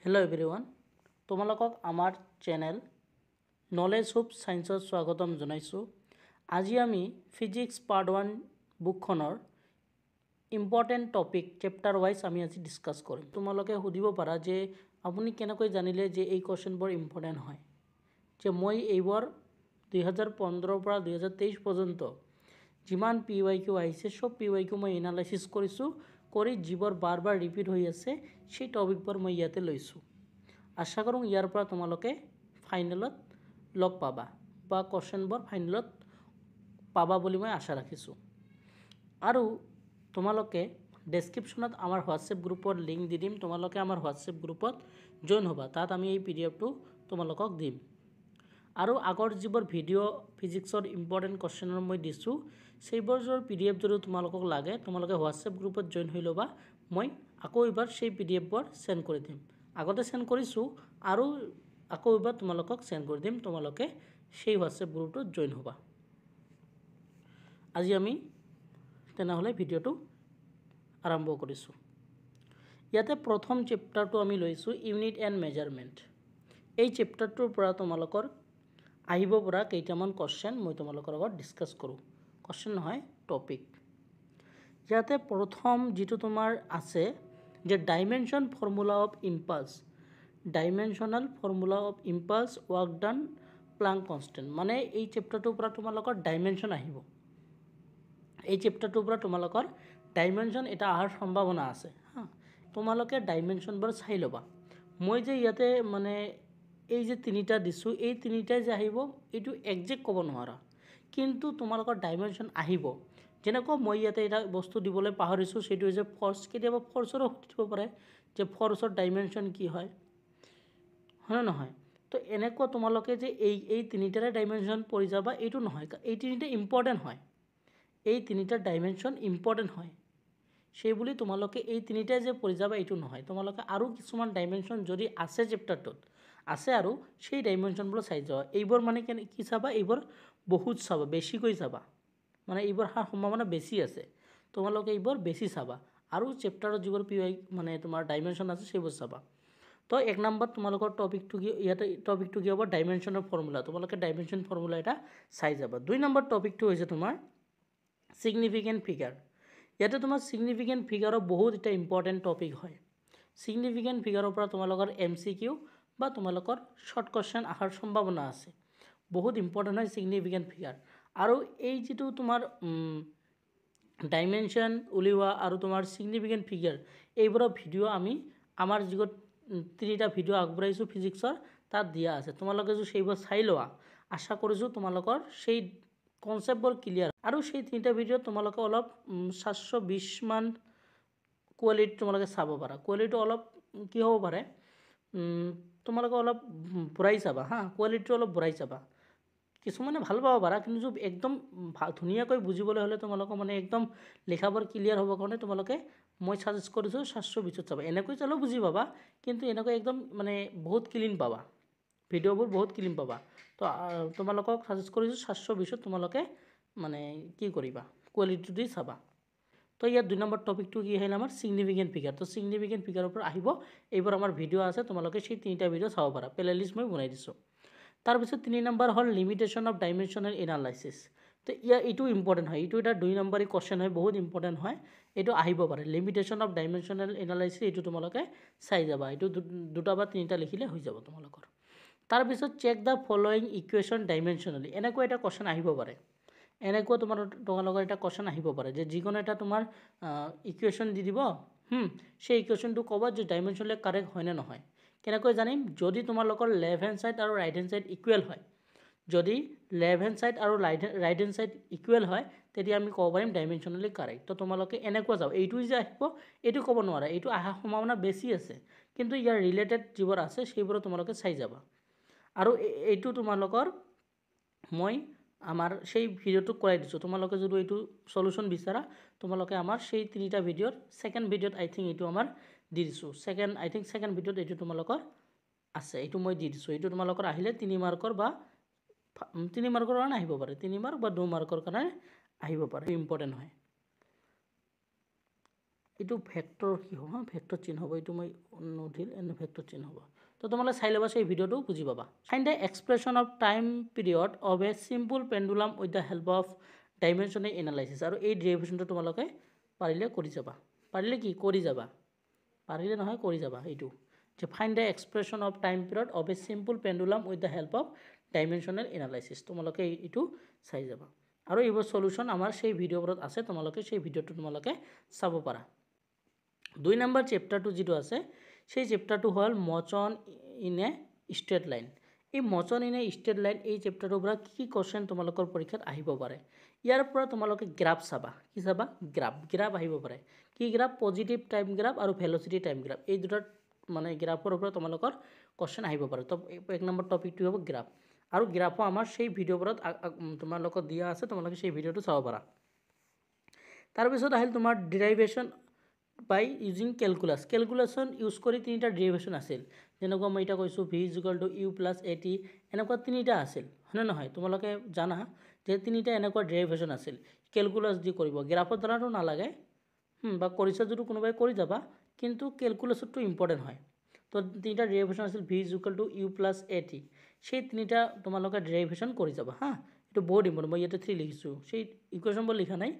Hello everyone তোমালোকক আমাৰ channel knowledge হুব সায়েন্সত স্বাগতম জনাইছো। আজি আমি ফিজিক্স পাৰ্ট 1 বুকখনৰ ইম্পৰ্টেন্ট টপিক চেপ্টাৰ ওয়াইজ আমি আজি ডিসকাস কৰিম। তোমালোকে সুধিব পাৰা যে আপুনি কেনেকৈ জানিলে যে এই কোৱেশ্চনবোৰ ইম্পৰ্টেন্ট হয়। যে মই এইবাৰ 2015 পৰা 2023 পৰ্যন্ত যিমান PYQ আহিছে সব PYQ মই এনালাইসিস কৰিছো কৰি যিবোৰ বাৰ বাৰ ৰিপিট হৈ আছে সেই টপিকবোৰ মই ইয়াতে লৈছো। আশা কৰোঁ ইয়াৰ পৰা তোমালোকে ফাইনেলত লগ পাবা বা কোৱেশ্চনবোৰ ফাইনেলত পাবা বুলি মই আশা ৰাখিছো। আৰু তোমালোকে ডেসক্ৰিপশনত আমাৰ হোৱাটসঅ্যাপ গ্ৰুপৰ লিংক দি দিম, তোমালোকে আমাৰ হোৱাটসঅ্যাপ গ্ৰুপত জয়েন হ'বা। তাত আমি এই পিডিএফটো তোমালোকক দিম। আৰু আগৰ যিবোৰ ভিডিঅ' ফিজিক্সৰ ইম্পৰ্টেন্ট কোৱেশ্চনৰ মই দিছো সেইবোৰৰ পিডিএফ যদি তোমালোকক লাগে তোমালোকে হোৱাটসঅ্যাপ গ্ৰুপত জয়েন হৈ ল'বা। মই আকৌ এবাৰ সেই পিডিএফবোৰ সেন্ড কৰি দিম। আগতে সেন্ড কৰিছো আৰু আকৌ এবাৰ তোমালোকক সেন্ড কৰি দিম, তোমালোকে সেই হোৱাটসঅ্যাপ গ্ৰুপটোত জয়েন হ'বা। আজি আমি তেনেহলে ভিডিঅ'টো আৰম্ভ কৰিছো। ইয়াতে প্ৰথম চেপ্টাৰটো আমি লৈছো ইউনিট এণ্ড মেজাৰমেন্ট। এই চেপ্টাৰটোৰ পৰা তোমালোকৰ আহিব পৰা কেইটামান কোৱেশ্চন মই তোমালোকৰ লগত ডিসকাস কৰো। কোৱেশ্চন নহয় টপিক। ইয়াতে প্ৰথম যেটো তোমাৰ আছে যে dimension formula of impulse, dimensional formula of impulse work done Planck constant. মানে এই চেপ্টাৰটোৰ পৰা তোমালোকৰ ডাইমেনশন আহিব। এই চেপ্টাৰটোৰ পৰা তোমালোকৰ ডাইমেনশন এটা আহাৰ সম্ভাৱনা আছে। তোমালোকে ডাইমেনশনবোৰ চাই ল'বা। মই যে ইয়াতে মানে এই যে তিনিটা দিছো এই তিনিটাই যে আহিব এইটো একজেক্ট ক'ব নোৱাৰা, কিন্তু তোমালোকৰ ডাইমেনশন আহিব। যেনেকৈ মই ইয়াতে এটা বস্তু দিবলৈ পাহৰিছো সেটো হৈছে ফৰ্স। কেতিয়াবা ফৰ্সৰো সুধিব পাৰে যে ফৰ্সৰ ডাইমেনশন কি হয়, হয় নহয়? তো এনেকুৱা তোমালোকে যে এই তিনিটাৰে ডাইমেনশন পৰি যাবা এইটো নহয়। এই তিনিটা ইম্পৰ্টেন্ট হয়, এই তিনিটা ডাইমেনশন ইম্পৰ্টেন্ট হয় সেই বুলি তোমালোকে এই তিনিটাই যে পৰি যাবা এইটো নহয়। তোমালোকে আৰু কিছুমান ডাইমেনশন যদি আছে চেপ্টাৰটোত আছে আৰু সেই ডাইমেনশনবোৰ চাই যাবা। এইবোৰ মানে কি চাবা, এইবোৰ বহুত চাবা, বেছিকৈ চাবা। মানে এইবোৰ সম্ভাৱনা বেছি আছে, তোমালোকে এইবোৰ বেছি চাবা আৰু চেপ্টাৰত যিবোৰ মানে তোমাৰ ডাইমেনশন আছে সেইবোৰ চাবা। তো এক নম্বৰ তোমালোকৰ টপিকটো কি, ইয়াতে টপিকটো কি হ'ব ডাইমেনশনৰ ফৰ্মুলা। তোমালোকে ডাইমেনশন ফৰ্মুলা এটা চাই যাবা। দুই নম্বৰ টপিকটো হৈছে তোমাৰ সিগনিফিকেন্ট ফিগাৰ। ইয়াতে তোমাৰ সিগনিফিকেন্ট ফিগাৰৰ বহুত এটা ইম্পৰ্টেন্ট টপিক হয়। সিগনিফিকেন্ট ফিগাৰৰ পৰা তোমালোকৰ MCQ বা তোমালোকৰ শৰ্ট কোৱেশ্চন আহাৰ সম্ভাৱনা আছে। বহুত ইম্পৰ্টেন্ট হয় সিগনিফিকেন্ট ফিগাৰ। আৰু এই যেটো তোমাৰ ডাইমেনশন উলিওয়া আৰু তোমাৰ সিগনিফিকেন্ট ফিগাৰ এইবোৰৰ ভিডিঅ' আমি আমাৰ যিগত তিনিটা ভিডিঅ' আগবঢ়াইছো ফিজিক্সৰ তাত দিয়া আছে। তোমালোকে যদি সেইবোৰ চাই লোৱা আশা কৰিছো তোমালোকৰ সেই কনসেপ্টবোৰ ক্লিয়াৰ। আৰু সেই তিনিটা ভিডিঅ' তোমালোকে অলপ 720 মান কোৱালিটি তোমালোকে চাব পাৰা। কোৱালিটি অলপ কি হ'ব পাৰে, তোমালোকে অলপ বঢ়াই চাবা। কোৱালিটি অলপ বঢ়াই চাবা। কিছুমানে ভাল পাব পাৰা, কিন্তু একদম ধুনীয়াকৈ বুজিবলৈ হ'লে তোমালোকে মানে একদম লেখাবোৰ ক্লিয়াৰ হ'ব কাৰণে তোমালোকে মই সাজেষ্ট কৰিছো 720 চাবা। এনেকৈ চালেও বুজি পাবা, কিন্তু এনেকৈ একদম মানে বহুত ক্লিন পাবা, ভিডিঅ'বোৰ বহুত ক্লিন পাবা। তো তোমালোকক সাজেষ্ট কৰিছো 720 তোমালোকে মানে কি কৰিবা কোৱালিটি দি চাবা। তো ইয়াত দুই নম্বৰ টপিকটো কি আহিল আমাৰ সিগনিফিকেন্ট ফিগাৰ। তো সিগনিফিকেন্ট ফিগাৰৰ পৰা আহিব এইবোৰ আমাৰ ভিডিঅ' আছে, তোমালোকে সেই তিনিটা ভিডিঅ' চাব পাৰা। প্লেলিষ্ট মই বনাই দিছো। তাৰপিছত 3 নম্বৰ হ'ল লিমিটেশন অফ ডাইমেনশনাল এনালাইসিস। তো এইটো ইম্পৰ্টেন্ট হয়, এইটো এটা 2 নম্বৰী কোৱেশ্চন হয়, বহুত ইম্পৰ্টেন্ট হয়, এইটো আহিব পাৰে। লিমিটেশন অফ ডাইমেনশনাল এনালাইসিস এইটো তোমালোকে চাই যাবা। এইটো দুটা বা তিনিটা লিখিলে হৈ যাব তোমালোকৰ। তাৰপিছত check the following equation dimensionally. এনেকুৱা এটা কোৱেশ্চন আহিব পাৰে। এনেকুৱা তোমালোকৰ এটা কোৱেশ্চন আহিব পাৰে যে যিকোনো এটা তোমাৰ ইকুৱেশ্যন দি দিব, সেই ইকুৱেশ্যনটো ক'বা যে ডাইমেনশনালি কাৰেক্ট হয় নে নহয়। কেনেকৈ জানিম? যদি তোমালোকৰ লেফ্ট হেণ্ড সাইড আৰু ৰাইট হেণ্ড সাইড ইকুৱেল হয়। যদি লেফ্ট হেণ্ড সাইড আৰু ৰাইট হেণ্ড সাইড ইকুৱেল হয় তেতিয়া আমি ক'ব পাৰিম ডাইমেনশনালি কাৰেক্ট। তো তোমালোকে এনেকুৱা যাও, এইটো যে আহিব এইটো ক'ব নোৱাৰা, এইটো আহাৰ সম্ভাৱনা বেছি আছে, কিন্তু ইয়াৰ ৰিলেটেড যিবোৰ আছে সেইবোৰ তোমালোকে চাই যাবা। আৰু এইটো তোমালোকৰ মই আমাৰ সেই ভিডিঅ'টো কৰাই দিছো। তোমালোকে যদি এইটো সলিউশন বিচাৰা তোমালোকে আমাৰ সেই তিনিটা ভিডিঅ'ৰ সেকেন্ড ভিডিঅ'ত আই থিংক এইটো আমাৰ দি দিছো। সেকেন্ড ভিডিঅ'ত এইটো তোমালোকৰ আছে, এইটো মই দি দিছো। এইটো তোমালোকৰ আহিলে 3 মাৰ্কৰ বা 3 মাৰ্কৰ কাৰণে আহিব পাৰে, 3 মাৰ্ক বা 2 মাৰ্কৰ কাৰণে আহিব পাৰে, ইম্পৰ্টেন্ট হয়। এইটো ভেক্টৰ কি হ'ব ভেক্টৰ চিহ্ন হ'ব এইটো মই নোঠিল এনে ভেক্টৰ চিহ্ন হ'ব তো তোমালোকে চাই ল'বা সেই ভিডিঅ'টো বুজি পাবা find the expression of time period of A simple pendulum with the help of dimensional analysis আৰু এই ডেৰিভেশ্যনটো তোমালোকে পাৰিলে কৰি যাবা পাৰিলে কি কৰি যাবা পাৰিলে নহয় কৰি যাবা এইটো যে find the expression of time period of A simple pendulum with the help of dimensional analysis তোমালোকে এইটো চাই যাবা আৰু এইবোৰ সলিউশন আমাৰ সেই ভিডিঅ'বোৰত আছে তোমালোকে সেই ভিডিঅ'টো তোমালোকে চাব পাৰা 2 নম্বৰ চেপ্টাৰটো যেটো আছে সেই চেপ্টাৰটো হ'ল মোচন ইন এ ষ্ট্ৰেট লাইন এই মোচন ইন এ ষ্ট্ৰেট লাইন এই চেপ্টাৰটোৰ পৰা কি কোশ্চেন তোমালোকৰ পৰীক্ষাত আহিব পাৰে ইয়াৰ পৰা তোমালোকে গ্ৰাফ চাবা কি চাবা গ্ৰাফ আহিব পাৰে কি গ্ৰাফ পজিটিভ টাইম গ্ৰাফ আৰু ভেলোচিটি টাইম গ্ৰাফ এই দুটা মানে গ্ৰাফৰ ওপৰত তোমালোকৰ কোশ্চেন আহিব পাৰে তো 1 নম্বৰ টপিকটো হ'ব গ্ৰাফ আৰু গ্ৰাফো আমাৰ সেই ভিডিঅ'বোৰত তোমালোকক দিয়া আছে তোমালোকে সেই ভিডিঅ'টো চাব পাৰা তাৰ পিছত আহিল তোমাৰ ডেৰিভেশ্যন বাই ইউজিং ক্যালকুলেশন ইউজ কৰি তিনিটা ডেৰিভেশ্যন আছিল যেনেকুৱা মই এটা কৈছো v u + at এনেকুৱা তিনিটা আছিল হনে নহয় তোমালোকে জানা যে তিনিটা এনেকুৱা ডেৰিভেশ্যন আছিল ক্যালকুলাস দি কৰিব গ্ৰাফৰ দ্বাৰাটো নালাগে বা কৰিছা যদি কোনোবাই কৰি যাবা কিন্তু ক্যালকুলাসটো ইম্পৰ্টেন্ট হয় তো তিনিটা ডেৰিভেশ্যন আছিল v u + at সেই তিনিটা তোমালোকে ডেৰিভেশ্যন কৰি যাবা হা এটো বহুত ইম্পৰ্টেন্ট মই ইয়াতে 3 লিখিছো সেই ইকুৱেশ্যনবোৰ লিখা নাই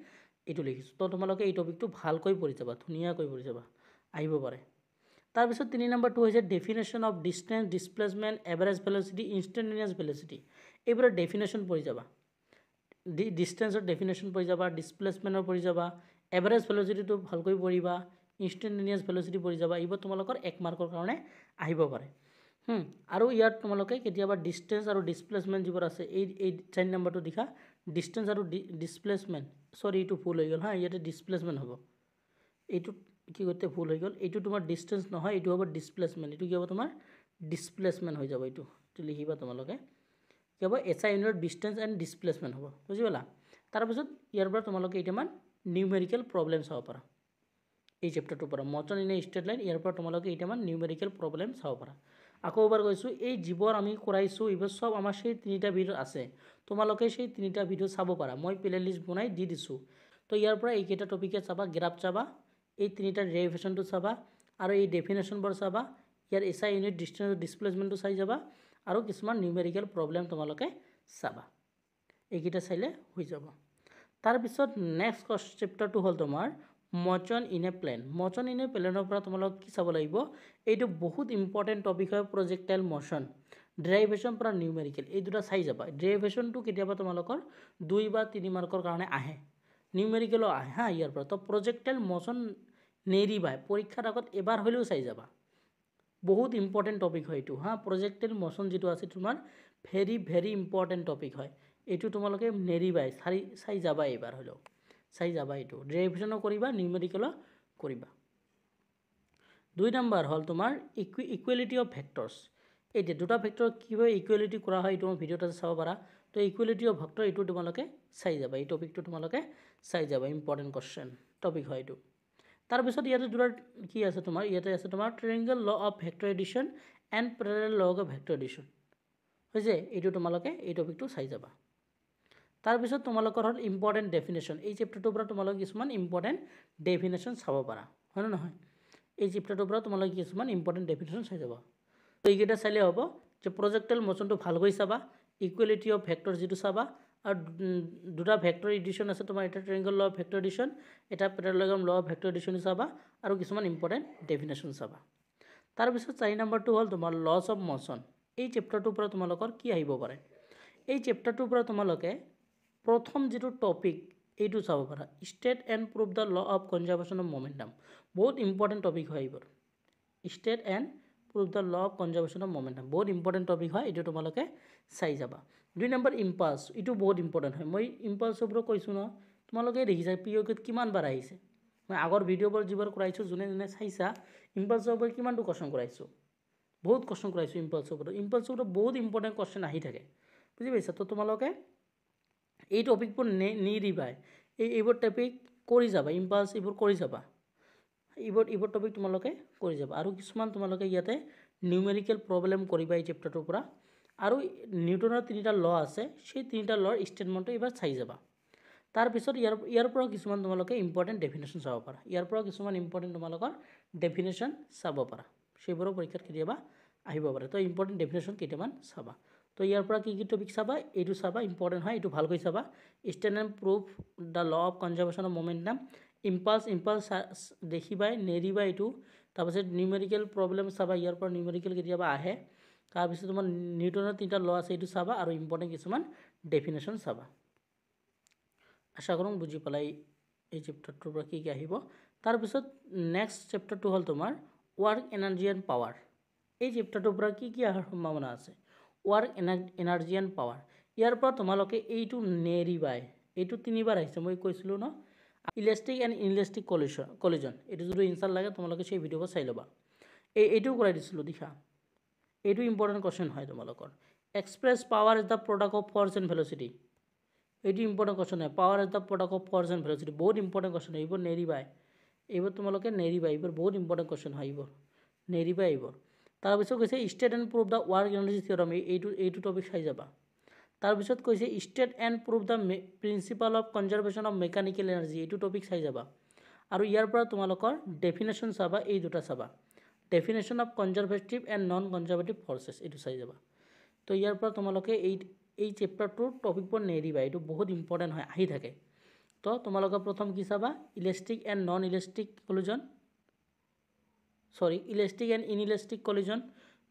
এইটো লিখিছো তো তোমালোকে এই টপিকটো ভালকৈ পঢ়ি যাবা ধুনিয়াকৈ পঢ়ি যাবা আহিব পাৰে তাৰ পিছত 3 নম্বৰটো হৈছে definition of distance displacement average velocity instantaneous velocity এইবোৰ ডেফিনেশ্যন পঢ়ি যাবা ডিসটেন্সৰ ডেফিনেশ্যন পঢ়ি যাবা ডিসপ্লেসমেন্টৰ পঢ়ি যাবা এভাৰেজ ভেলোচিটিটো ভালকৈ পঢ়িবা ইনস্ট্যান্টেনিয়াস ভেলোচিটি পঢ়ি যাবা এইবোৰ তোমালোকৰ 1 মাৰ্কৰ কাৰণে আহিব পাৰে আৰু ইয়াত তোমালোকে কেতিয়াবা ডিসটেন্স আৰু ডিসপ্লেসমেন্ট যিবোৰ আছে এই 4 নম্বৰটো দেখা ডিসটেন্স আৰু ডিসপ্লেসমেন্ট সৰি এইটো ভুল হৈ গল হা ইয়াতে ডিসপ্লেসমেন্ট হ'ব এইটো কি করতে ভুল হৈ গল এইটো তোমাৰ ডিসটেন্স নহয় এইটো হ'ব ডিসপ্লেসমেন্ট এইটো কি হ'ব তোমাৰ ডিসপ্লেসমেন্ট হৈ যাব এইটো লিখিবা তোমালোকে কি হ'ব SI unit distance and displacement হ'ব বুজিলা তাৰ পিছত ইয়াৰ পৰা তোমালোকে এটামান নিউমেৰিকেল প্ৰবলেম চাব পাৰা এই চেপ্টাৰটোৰ পৰা মোচন ইন এ ষ্ট্ৰেট লাইন ইয়াৰ পৰা তোমালোকে এটামান নিউমেৰিকেল প্ৰবলেম চাব পাৰা আকৌ এবাৰ কৈছো এই জীৱৰ আমি কৰাইছো এইবোৰ সব আমাৰ সেই তিনিটা ভিডিও আছে তোমালোকে সেই তিনিটা ভিডিও চাব পাৰা মই প্লেলিষ্ট বনাই দি দিছো তো ইয়াৰ পৰা এইকেইটা টপিকে চাবা গ্ৰাফ চাবা এই তিনিটা ডেৰিভেশ্যনটো চাবা আৰু এই ডেফিনেশ্যনবোৰ চাবা ইয়াৰ এসআই ইউনিট ডিসটেন্স ডিসপ্লেসমেন্টটো চাই যাবা আৰু কিছুমান নিউমেৰিকেল প্ৰবলেম তোমালোকে চাবা এইকেইটা চাইলে হৈ যাব তাৰ পিছত নেক্সট চেপ্টাৰটো হ'ল তোমাৰ মোচন ইন এ প্লেন মোচন ইন এ প্লেনৰ পৰা তোমালোকে কি চাব লাগিব এইটো বহুত ইম্পৰ্টেন্ট টপিক হয় প্ৰজেক্টাইল মোচন ডেৰিভেশ্যন পৰা নিউমেৰিকেল এই দুটা চাই যাবা ডেৰিভেশ্যনটো কেতিয়াবা তোমালোকৰ 2 বা 3 মাৰ্কৰ কাৰণে আহে নিউমেৰিকেলো আহে হা ইয়াৰ পৰা তো প্ৰজেক্টাইল মোচন নেৰিবা পৰীক্ষাৰ আগত এবাৰ হলেও চাই যাবা বহুত ইম্পৰ্টেন্ট টপিক হয় এইটো হা প্ৰজেক্টাইল মোচন যেটো আছে তোমাৰ ভেৰি ইম্পৰ্টেন্ট টপিক হয় এইটো তোমালোকে নেৰিবাই চাই যাবা এবাৰ হলেও চাই যাবা এইটো ডেৰিভেশ্যনো কৰিবা নিউমেৰিকেলো কৰিবা 2 নম্বৰ হল তোমাৰ ইকুৱেলিটি অফ ভেক্টৰছ এই দুটা ভেক্টৰ কিভাবে ইকুৱেলিটি কৰা হয় এইটো ভিডিওটা চাব পাৰা তো ইকুৱেলিটি অফ ভেক্টৰ এইটো তোমালোকে চাই যাবা এই টপিকটো তোমালোকে চাই যাবা ইম্পৰ্টেন্ট কোশ্চেন টপিক হয় এইটো তাৰ পিছত ইয়াতে দুটা কি আছে তোমাৰ ইয়াতে আছে তোমাৰ triangle law of vector addition and parallel law of vector edition হৈছে এইটো তোমালোকে এই টপিকটো চাই যাবা তাৰ পিছত তোমালোকৰ হল ইম্পৰ্টেন্ট ডেফিনেশ্যন এই চেপ্টাৰটোৰ পৰা তোমালোকে কিছুমান ইম্পৰ্টেন্ট ডেফিনেশ্যন চাব পাৰা হয় নহয় এই চেপ্টাৰটোৰ পৰা তোমালোকে কিছুমান ইম্পৰ্টেন্ট ডেফিনেশ্যন চাই যাবা তো এইকেইটা চাইলে হ'ব যে প্ৰজেক্টাইল মোচনটো ভালকৈ চাবা ইকুৱেলিটি অফ ভেক্টৰ যেটো চাবা আৰু দুটা ভেক্টৰ এডিশন আছে তোমাৰ এটা ট্ৰায়াঙ্গল ল অফ ভেক্টৰ এডিশন এটা প্যাৰালেলগ্ৰাম ল অফ ভেক্টৰ এডিশন চাবা আৰু কিছুমান ইম্পৰ্টেন্ট ডেফিনেশ্যন চাবা তাৰ পিছত 4 নম্বৰটো হ'ল তোমাৰ লছ অফ মোচন এই চেপ্টাৰটোৰ পৰা তোমালোকৰ কি আহিব পাৰে এই চেপ্টাৰটোৰ পৰা তোমালোকে প্ৰথম যেটো টপিক এইটো চাব পাৰা state and prove the law of conservation of momentum বহুত ইম্পৰ্টেন্ট টপিক হয় এইবোৰ state and prove the law of conservation of momentum বহুত ইম্পৰ্টেন্ট টপিক হয় এইটো তোমালোকে চাই যাবা 2 নম্বৰ ইম্পালস এইটো বহুত ইম্পৰ্টেন্ট হয় মই ইম্পালসৰ ওপৰত কৈছো ন তোমালোকে দেখিছা পিওকেত কিমান বাৰ আহিছে মই আগৰ ভিডিওবোৰ যিবোৰ কৰাইছো জুনে চাইছা ইম্পালসৰ ওপৰত কিমানটো কোশ্চেন কৰাইছো বহুত কোশ্চেন কৰাইছো ইম্পালসৰ ওপৰত বহুত ইম্পৰ্টেন্ট কোশ্চেন আহি থাকে বুজি পাইছা তো তোমালোকে এই টপিকবোৰ নিৰিবাই এইবোৰ টপিক কৰি যাবা ইম্পালস এইবোৰ কৰি যাবা এইবোৰ টপিক তোমালোকে কৰি যাবা আৰু কিছুমান তোমালোকে ইয়াতে নিউমেৰিকেল প্ৰবলেম কৰিবা এই চেপ্টাৰটোৰ পৰা আৰু নিউটনৰ তিনিটা ল আছে সেই তিনিটা লৰ ষ্টেটমেন্টটো এবাৰ চাই যাবা তাৰপিছত ইয়াৰ পৰা কিছুমান তোমালোকে ইম্পৰ্টেণ্ট ডেফিনেশ্যন চাব পাৰা, ইয়াৰ পৰা কিছুমান ইম্পৰ্টেণ্ট তোমালোকৰ ডেফিনেশ্যন চাব পাৰা, সেইবোৰৰ পৰীক্ষাত কেতিয়াবা আহিব পাৰে। তো ইম্পৰ্টেণ্ট ডেফিনেশ্যন কেইটামান চাবা। তো ইয়াৰ পৰা কি টপিক চাবা, এইটো চাবা, ইম্পৰ্টেণ্ট হয়, এইটো ভালকৈ চাবা। State and prove the law of conservation of momentum, impulse দেখিবাই, নেৰিবা এইটো। তাৰপিছত নিউমেৰিকেল প্ৰব্লেম চাবা, ইয়াৰ পৰা নিউমেৰিকেল কেতিয়াবা আহে। তাৰপিছত তোমাৰ নিউটনৰ 3টা ল আছে, এইটো চাবা, আৰু ইম্পৰ্টেণ্ট কিছুমান ডেফিনেশ্যন চাবা। আশা কৰোঁ বুজি পালাই এই চেপ্টাৰটোৰ পৰা কি আহিব। তাৰপিছত নেক্সট চেপ্টাৰটো হ'ল তোমাৰ ৱৰ্ক এনাৰ্জি এণ্ড পাৱাৰ। এই চেপ্টাৰটোৰ পৰা কি অহাৰ সম্ভাৱনা আছে, ৱৰ্ক এনাৰ্জি এণ্ড পাৱাৰ। ইয়াৰ পৰা তোমালোকে এইটো নেৰিবাই, এইটো 3বাৰ আহিছে, মই কৈছিলোঁ ন, ইলাষ্টিক এণ্ড ইনইলাষ্টিক কলিজন। এইটো যদি এনচাৰ লাগে তোমালোকে সেই ভিডিঅ'বোৰ চাই ল'বা। এইটো কৰাই দিছিলোঁ দেখা, এইটো ইম্পৰ্টেণ্ট কুৱেশ্যন হয় তোমালোকৰ। Express power is the product of force and velocity, এইটো ইম্পৰ্টেণ্ট কুৱেশ্যন হয়। Power is the product of force and velocity, বহুত ইম্পৰ্টেণ্ট কুৱেশ্যন হয়, এইবোৰ নেৰিবাই, এইবোৰ তোমালোকে নেৰিবা, এইবোৰ বহুত ইম্পৰ্টেণ্ট কুৱেশ্যন হয়, এইবোৰ নেৰিবা এইবোৰ। তাৰপিছত কৈছে state and prove the work energy theorem, এইটো টপিক চাই যাবা। তাৰপিছত কৈছে state and prove the principle of conservation of mechanical energy, এইটো টপিক চাই যাবা। আৰু ইয়াৰ পৰা তোমালোকৰ ডেফিনেশ্যন চাবা, এই দুটা চাবা, definition of conservative and non conservative forces, এইটো চাই যাবা। তো ইয়াৰ পৰা তোমালোকে এই চেপ্টাৰটোৰ টপিকবোৰ নেৰিবা, এইটো বহুত ইম্পৰ্টেণ্ট হয়, আহি থাকে। তো তোমালোকে প্ৰথম কি চাবা, elastic and non elastic collision, elastic and inelastic collision.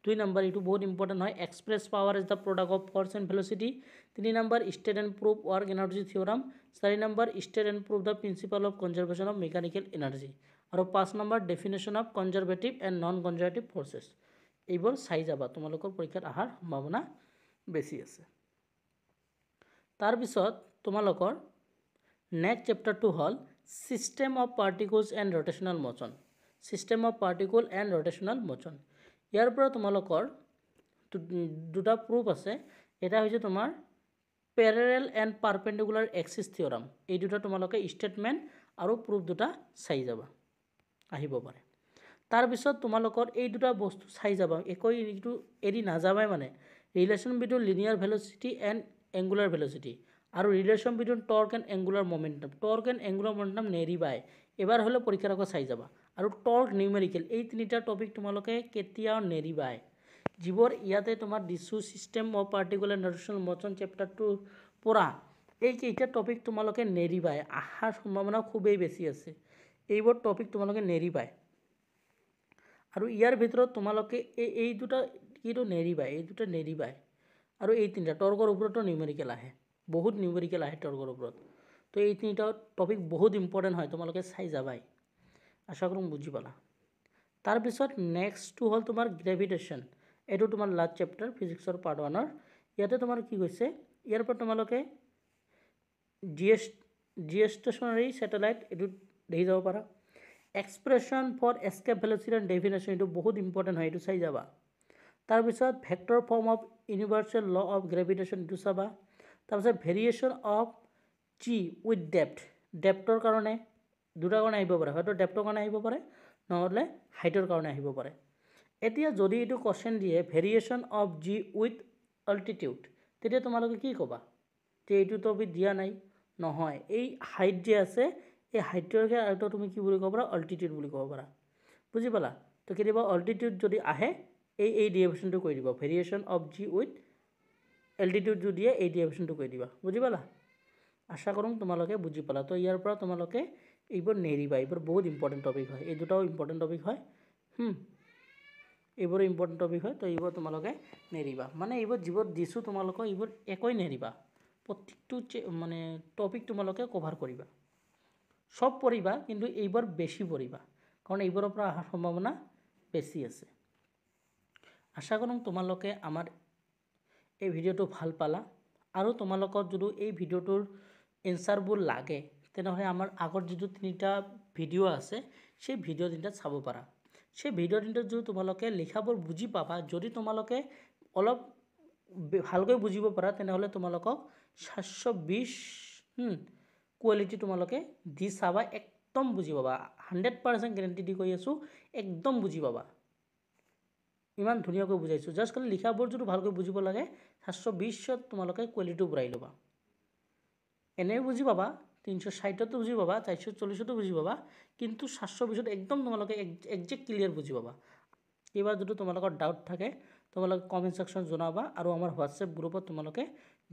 2 নম্বৰ, এইটো বহুত ইম্পৰ্টেণ্ট হয়। Express power is the product of force and velocity. 3 নম্বৰ, state and prove work energy theorem. 4 নম্বৰ, state and prove the principle of conservation of mechanical energy. আৰু 5 নম্বৰ, definition of conservative and non conservative forces. এইবোৰ চাই যাবা, তোমালোকৰ পৰীক্ষাত অহাৰ সম্ভাৱনা বেছি আছে। তাৰপিছত তোমালোকৰ নেক্সট চেপ্টাৰটো হ'ল system of particles and rotational motion, system of particle and rotational motion. ইয়াৰ পৰা তোমালোকৰ দুটা প্ৰুফ আছে, এটা হৈছে তোমাৰ parallel and perpendicular axis theorem. এই দুটা তোমালোকে ষ্টেটমেণ্ট আৰু প্ৰুফ দুটা চাই যাবা, আহিব পাৰে। তাৰপিছত তোমালোকৰ এই দুটা বস্তু চাই যাবা, একো এইটো এৰি নাযাবাই, মানে relation between linear velocity and angular velocity, আৰু relation between torque and angular momentum. Torque and angular momentum নেৰিবাই, এবাৰ হ'লে পৰীক্ষাৰ আগত চাই যাবা। আৰু টৰ্ক নিউমেৰিকেল, এই 3টা টপিক তোমালোকে কেতিয়াও নেৰিবাই, যিবোৰ ইয়াতে তোমাৰ দিছোঁ system of particle and rotational motion চেপ্টাৰটোৰ পৰা। এইকেইটা টপিক তোমালোকে নেৰিবাই, অহাৰ সম্ভাৱনা খুবেই বেছি আছে, এইবোৰ টপিক তোমালোকে নেৰিবাই। আৰু ইয়াৰ ভিতৰত তোমালোকে এই দুটা কিন্তু নেৰিবাই, এই দুটা নেৰিবাই। আৰু এই 3টা টৰ্কৰ ওপৰতো নিউমেৰিকেল আহে, বহুত নিউমেৰিকেল আহে টৰ্কৰ ওপৰত। তো এই 3টা টপিক বহুত ইম্পৰ্টেণ্ট হয়, তোমালোকে চাই যাবাই, আশা কৰোঁ বুজি পালা। তাৰপিছত নেক্সটটো হ'ল তোমাৰ গ্ৰেভিটেশ্যন, এইটো তোমাৰ লাষ্ট চেপ্টাৰ ফিজিক্সৰ পাৰ্ট 1ৰ। ইয়াতে তোমাৰ কি কৈছে, ইয়াৰ পৰা তোমালোকে জিঅ'ষ্টেচনাৰী ছেটেলাইট এইটো দেখি যাব পাৰা। Expression for escape velocity and definition, এইটো বহুত ইম্পৰ্টেণ্ট হয়, এইটো চাই যাবা। তাৰপিছত vector form of universal law of gravitation, এইটো চাবা। তাৰপিছত ভেৰিয়েশ্যন অফ জি উইথ ডেপ্থৰ কাৰণে, দুটা কাৰণে আহিব পাৰে, হয়তো ডেপ্থৰ কাৰণে আহিব পাৰে, নহ'লে হাইটৰ কাৰণে আহিব পাৰে। এতিয়া যদি এইটো কুৱেশ্যন দিয়ে variation of g with altitude, তেতিয়া তোমালোকে কি ক'বা, যে এইটো টপিক দিয়া নাই, নহয়, এই হাইট যে আছে, এই হাইটৰকে আৰু তুমি কি বুলি ক'ব পাৰা, অল্টিটিউড বুলি ক'ব পাৰা, বুজি পালা। তো কেতিয়াবা অল্টিটিউড যদি আহে, এই ডেৰিভেশ্যনটো কৰি দিব, variation of g with altitude যদি দিয়ে, এই ডেৰিভেশ্যনটো কৰি দিবা, বুজি পালা। আশা কৰোঁ তোমালোকে বুজি পালা। তো ইয়াৰ পৰা তোমালোকে এইবোৰ নেৰিবা, এইবোৰ বহুত ইম্পৰ্টেণ্ট টপিক হয়, এই দুটাও ইম্পৰ্টেণ্ট টপিক হয়, এইবোৰো ইম্পৰ্টেণ্ট টপিক হয়। তো এইবোৰ তোমালোকে নেৰিবা, মানে এইবোৰ যিবোৰ দিছোঁ তোমালোকক, এইবোৰ একোৱেই নেৰিবা, প্ৰত্যেকটো মানে টপিক তোমালোকে কভাৰ কৰিবা, চব পঢ়িবা, কিন্তু এইবোৰ বেছি পঢ়িবা, কাৰণ এইবোৰৰ পৰা অহাৰ সম্ভাৱনা বেছি আছে। আশা কৰোঁ তোমালোকে আমাৰ এই ভিডিঅ'টো ভাল পালা, আৰু তোমালোকৰ যদি এই ভিডিঅ'টোৰ এনচাৰবোৰ লাগে, তেনেহ'লে আমাৰ আগৰ যিটো 3টা ভিডিঅ' আছে, সেই ভিডিঅ' 3টাত চাব পাৰা। সেই ভিডিঅ' 3টাত যদি তোমালোকে লিখাবোৰ বুজি পাবা, যদি তোমালোকে অলপ ভালকৈ বুজিব পাৰা, তেনেহ'লে তোমালোকক 720 কোৱালিটি তোমালোকে দি চাবা, একদম বুজি পাবা, 100% গেৰেণ্টি দি কৈ আছোঁ, একদম বুজি পাবা, ইমান ধুনীয়াকৈ বুজাইছোঁ। জাষ্ট খালি লিখাবোৰ যদি ভালকৈ বুজিব লাগে, 720ত তোমালোকে কোৱালিটিটো বঢ়াই ল'বা, এনেই বুজি পাবা, 360তো বুজি পাবা 440তো বুজি পাবা কিন্তু 720ত একদম তোমালোকে একজেক্ট ক্লিয়াৰ বুজি পাবা কিবা যদি তোমালোকৰ ডাউট থাকে তোমালোকে কমেন্ট সেকশন জনাবা আৰু আমাৰ হোৱাটছএপ গ্ৰুপত তোমালোকে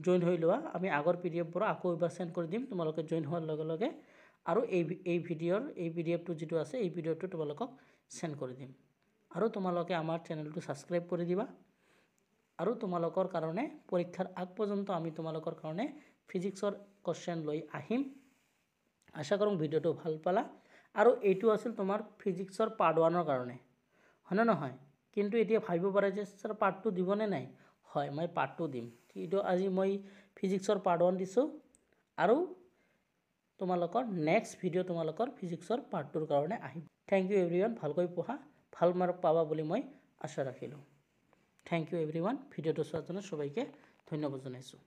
জয়েন হৈ লোৱা আমি আগৰ পিডিএফ পৰা আকৌ এবাৰ সেন্ড কৰি দিম তোমালোকে জয়েন হোৱাৰ লগে লগে আৰু এই ভিডিঅ'ৰ এই পিডিএফটো যেটো আছে এই ভিডিঅ'টো তোমালোকক সেন্ড কৰি দিম আৰু তোমালোকে আমাৰ চেনেলটো সাবস্ক্ৰাইব কৰি দিবা আৰু তোমালোকৰ কাৰণে পৰীক্ষাৰ আগ পৰ্যন্ত আমি তোমালোকৰ কাৰণে ফিজিক্সৰ কোৱেশ্চন লৈ আহিম আশা কৰোঁ ভিডিঅ'টো ভাল পালা আৰু এইটো আছিল তোমাৰ ফিজিক্সৰ পাৰ্ট 1ৰ কাৰণে হয়নে নহয় কিন্তু এতিয়া ভাবিব পাৰে যে স্যাৰ পাৰ্ট 2 দিবনে নাই হয় মই পাৰ্ট 2 দিম কিন্তু আজি মই ফিজিক্সৰ পাৰ্ট 1 দিছো আৰু তোমালোকৰ নেক্সট ভিডিঅ' তোমালোকৰ ফিজিক্সৰ পাৰ্ট 2ৰ কাৰণে আহিব থ্যাংক ইউ এভৰিৱান ভালকৈ পঢ়া ভাল মাৰ্ক পাবা বুলি মই আশা ৰাখিলোঁ থ্যাংক ইউ এভৰিৱান ভিডিঅ'টো চোৱাৰ কাৰণে সবাইকে ধন্যবাদ জনাইছোঁ